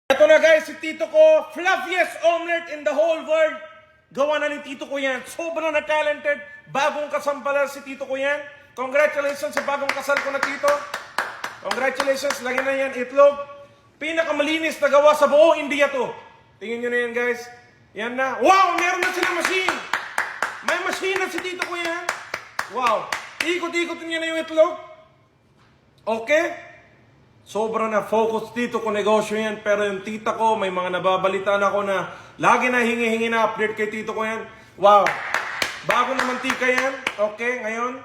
Ito na guys, si tito ko, fluffiest omelet in the whole world. Gawa na ni tito ko yan. Sobrang na talented. Bagong kasampalan si tito ko yan. Congratulations sa bagong kasal ko na tito. Congratulations, lagyan na yan itlog. Pinakamalinis na gawa sa buong India to. Tingin nyo na yan guys. Yan na. Wow, meron na silang machine. May machine na si tito ko yan. Wow. Ikot-ikot niya na yung itlog. Okay. Sobrang na focus dito kung negosyo yan. Pero yung tita ko, may mga nababalitaan ako na lagi na hingi-hingi na update kay tito ko yan. Wow. Bago na mantika yan. Okay, ngayon,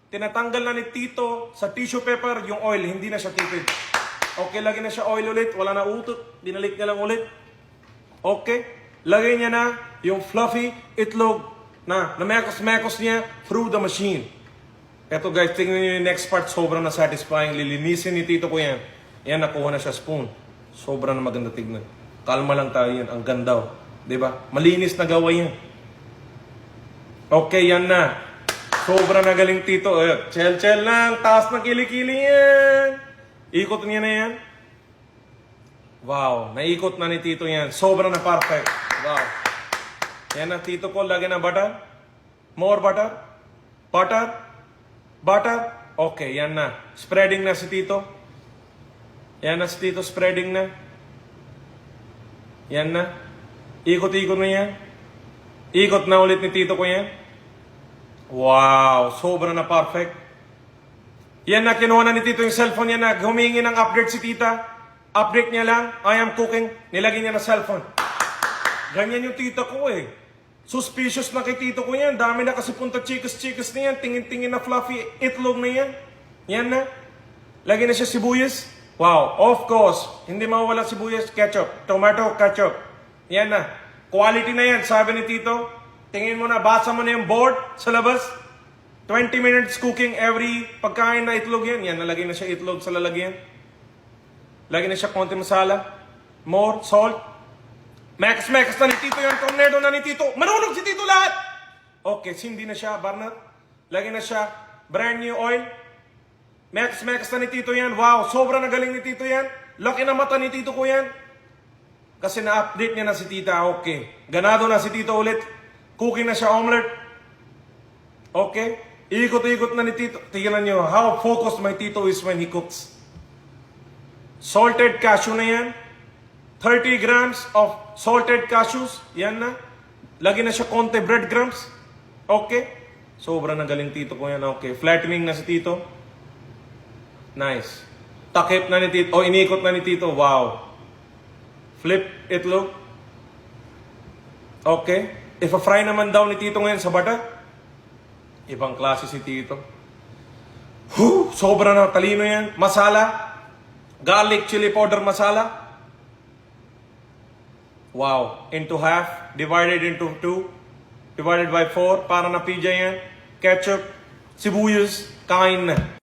tinatanggal na ni tito sa tissue paper yung oil. Hindi na siya tipid. Okay, lagyan na siya oil ulit. Wala na utot. Dinalik niya lang ulit. Okay. Lagay niya na yung fluffy itlog na mekos-mekos niya through the machine. Eto guys, tingnan nyo yung next part, sobrang na satisfying. Lilinisin ni tito ko yan. Yan, nakuha na siya spoon. Sobrang na maganda tignan. Kalma lang tayo yan, ang ganda. Diba? Malinis na gawa yan. Okay, yan na. Sobrang na galing tito. Chel-chel lang, taas ng kilikili yan. Ikot niya na yan. Wow, naikot na ni tito yan. Sobrang na perfect. Wow. Yan na tito ko, lagyan na butter. More butter. Butter. Butter? Okay, yan na. Spreading na si tito. Yan na si tito, spreading na. Yan na. Ikot-ikot na yan. Ikot na ulit ni tito ko yan. Wow, sobra na perfect. Yan na, kinuha na ni tito yung cellphone yan na. Humingi ng update si tita. Update niya lang, I am cooking. Nilagay niya na cellphone. Ganyan yung tita ko eh. Suspicious na kay tito ko yan. Dami na kasi punta chikas-chikas na yan. Tingin-tingin na fluffy itlog na yan. Yan na. Lagyan na siya sibuyas. Wow, of course. Hindi mawawala sibuyas, ketchup. Tomato, ketchup. Yan na. Quality na yan, sabi ni tito. Tingin mo na, basa mo na yung board sa labas. 20 minutes cooking every pagkain na itlog yan. Yan, nalagay na siya itlog sa lalagyan. Lagyan na siya konti masala. More, salt. Mekas-mekas na ni tito yan. Tornado na ni tito. Marunong si tito lahat. Okay, hindi na siya, Barnard. Lagyan na siya. Brand new oil. Mekas-mekas na ni tito yan. Wow, sobrang nagaling ni tito yan. Laki na mata ni tito ko yan. Kasi na-update niya na si tita. Okay. Ganado na si tito ulit. Cooking na siya omelet. Okay. Ikot-ikot na ni tito. Tingnan nyo how focused my tito is when he cooks. Salted cashew na yan. 30 grams of salted cashews. Yan na. Lagi na siya konti breadcrumbs. Okay. Sobrang nagaling tito ko yan. Okay. Flattening na si tito. Nice. Takip na ni tito. O, inikot na ni tito. Wow. Flip itlog. Okay. Ipa-fry naman daw ni tito ngayon sa butter. Ibang klase si tito. Sobrang na talino yan. Masala. Garlic chili powder masala. Wow, into half, divided into 2, divided by 4, para na pizza yan. Ketchup, sibuyas, kain na.